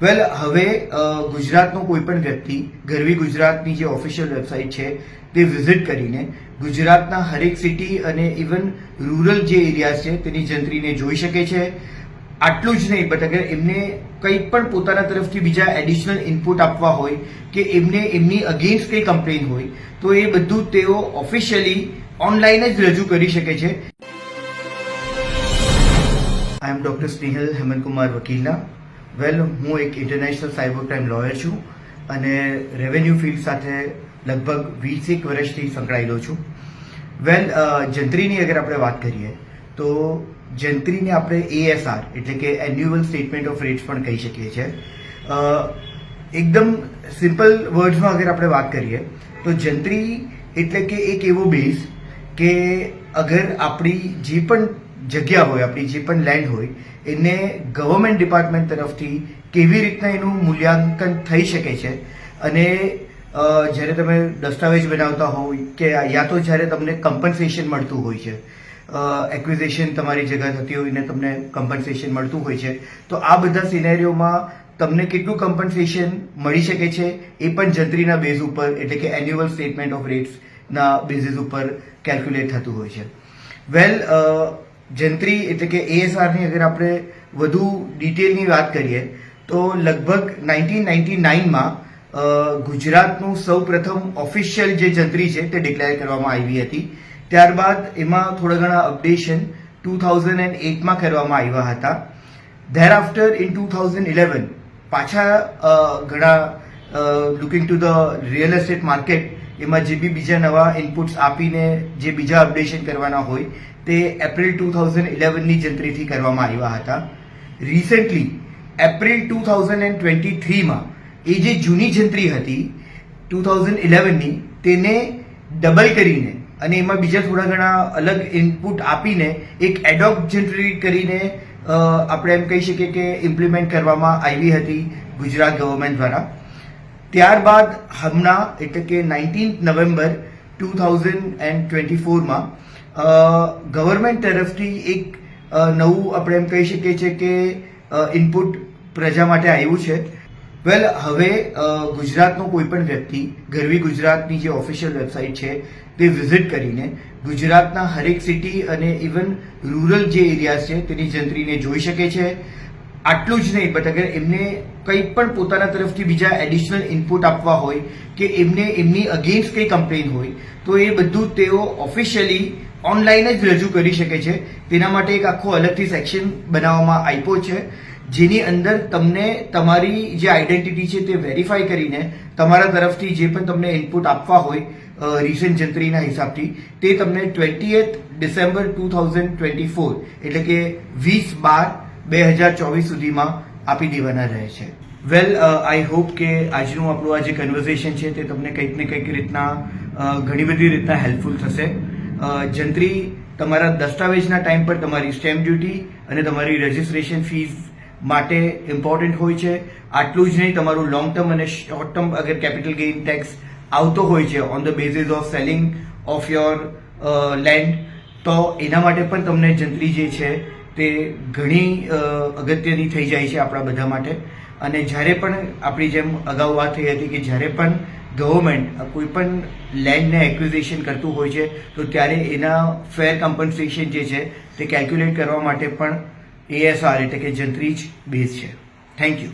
વેલ હવે ગુજરાતનો કોઈ પણ વ્યક્તિ ગરવી ગુજરાતની જે ઓફિશિયલ વેબસાઇટ છે તે વિઝિટ કરીને ગુજરાતના હરેક સિટી અને ઇવન રૂરલ જે એરિયાઝ છે તેની જંત્રીને જોઈ શકે છે. આટલું જ નહીં, બટ અગર એમને કંઈ પણ પોતાના તરફથી બીજા એડિશનલ ઇનપુટ આપવા હોય કે એમને એમની અગેન્સ્ટ કંઈ કમ્પ્લેન હોય તો એ બધું તેઓ ઓફિશિયલી ઓનલાઈન જ રજૂ કરી શકે છે. આઈ એમ ડોક્ટર સ્નેહલ હેમંતકુમાર વકીલના. વેલ, હું એક ઇન્ટરનેશનલ સાયબર ક્રાઇમ લોયર છું અને રેવન્યુ ફિલ્ડ સાથે લગભગ 20 વર્ષથી સંકળાયેલો છું. વેલ, જંત્રીની અગર આપણે વાત કરીએ તો જંત્રીને આપણે ASR એટલે કે એન્યુઅલ સ્ટેટમેન્ટ ઓફ રેટ્સ પણ કહી શકીએ છીએ. એકદમ સિમ્પલ વર્ડ્સમાં અગર આપણે વાત કરીએ તો જંત્રી એટલે કે એક એવો બેઝ કે અગર આપણી જે પણ જગ્યા હોય, આપણી જે પણ લેન્ડ હોય એને ગવર્મેન્ટ ડિપાર્ટમેન્ટ તરફથી કેવી રીતના એનું મૂલ્યાંકન થઈ શકે છે અને જ્યારે તમે દસ્તાવેજ બનાવતા હોય કે યા તો જ્યારે તમને કમ્પન્સેશન મળતું હોય છે, એક્વિઝિશન તમારી જગ્યા થતી હોય ને તમને કમ્પન્સેશન મળતું હોય છે, તો આ બધા સિનેરીઓમાં તમને કેટલું કમ્પન્સેશન મળી શકે છે એ પણ જંત્રીના બેઝ ઉપર એટલે કે એન્યુઅલ સ્ટેટમેન્ટ ઓફ રેટ્સના બેઝિસ ઉપર કેલ્ક્યુલેટ થતું હોય છે. વેલ, જંત્રી એટલે કે ASRની અગર આપણે વધુ ડિટેલની વાત કરીએ તો લગભગ 1999માં ગુજરાતનું સૌ પ્રથમ ઓફિશિયલ જે જંત્રી છે તે ડિક્લેર કરવામાં આવી હતી. ત્યારબાદ એમાં થોડા ઘણા અપડેશન 2008માં કરવામાં આવ્યા હતા. ધેર આફ્ટર ઇન 2011 પાછા ઘણા looking to the real estate market એમાં જે બી બીજા નવા ઇનપુટ્સ આપીને જે બીજા અપડેશન કરવાના હોય તે એપ્રિલ 2011ની જંત્રીથી કરવામાં આવ્યા હતા. રિસેન્ટલી એપ્રિલ 2023માં એ જે જૂની જંત્રી હતી 2011ની તેને ડબલ કરીને અને એમાં બીજા થોડા ઘણા અલગ ઇનપુટ આપીને એક એડોક જંત્રી કરીને આપણે એમ કહી શકીએ કે ઇમ્પ્લિમેન્ટ કરવામાં આવી હતી ગુજરાત ગવર્મેન્ટ દ્વારા. ત્યારબાદ હમણાં એટલે કે 19 નવેમ્બર 2024માં ગવર્મેન્ટ તરફથી એક નવું આપણે એમ કહી શકીએ છીએ કે ઇનપુટ પ્રજા માટે આવ્યું છે. વેલ, હવે ગુજરાતનો કોઈ પણ વ્યક્તિ ગરવી ગુજરાતની જે ઓફિશિયલ વેબસાઇટ છે તે વિઝિટ કરીને ગુજરાતના હરેક સિટી અને ઇવન રૂરલ જે એરિયાઝ છે તેની જંત્રીને જોઈ શકે છે. આટલું જ નહીં, બટ અગર એમને કંઈ પણ પોતાના તરફથી બીજા એડિશનલ ઇનપુટ આપવા હોય કે એમને એમની અગેન્સ્ટ કંઈ કમ્પ્લેન હોય તો એ બધું તેઓ ઓફિશિયલી ઓનલાઈન જ રજૂ કરી શકે છે. તેના માટે એક આખો અલગથી સેક્શન બનાવવામાં આપ્યો છે જેની અંદર તમને તમારી જે આઈડેન્ટિટી છે તે વેરીફાઈ કરીને તમારા તરફથી જે પણ તમને ઇનપુટ આપવા હોય રિસેન્ટ જંત્રીના હિસાબથી તે તમને 20th ડિસેમ્બર 2024 એટલે કે 20/12/2024 સુધીમાં આપી દેવાના રહે છે. વેલ, આઈ હોપ કે આજનું આપણું આ જે કન્વર્ઝેશન છે તે તમને કંઈક ને કંઈક રીતના ઘણી બધી રીતના હેલ્પફુલ થશે. જંત્રી તમારા દસ્તાવેજના ટાઈમ પર તમારી સ્ટેમ્પ ડ્યુટી અને તમારી રજિસ્ટ્રેશન ફીસ માટે ઇમ્પોર્ટન્ટ હોય છે. આટલું જ નહીં, તમારું લોંગ ટર્મ અને શોર્ટ ટર્મ અગર કેપિટલ ગેઇન ટેક્સ આવતો હોય છે on the basis of selling of your land તો એના માટે પણ તમને જંત્રી જે છે તે ઘણી અગત્યની થઈ જાય છે આપણા બધા માટે. અને જ્યારે પણ આપણી જેમ અગાઉ વાત થઈ હતી કે જ્યારે પણ ગવર્મેન્ટ કોઈ પણ લેન્ડને એક્વિઝિશન કરતું હોય છે તો ત્યારે એના ફેર કમ્પન્સેશન જે છે તે કેલ્ક્યુલેટ કરવા માટે પણ ASR એટલે કે જંત્રી જ બેઝ છે. Thank you.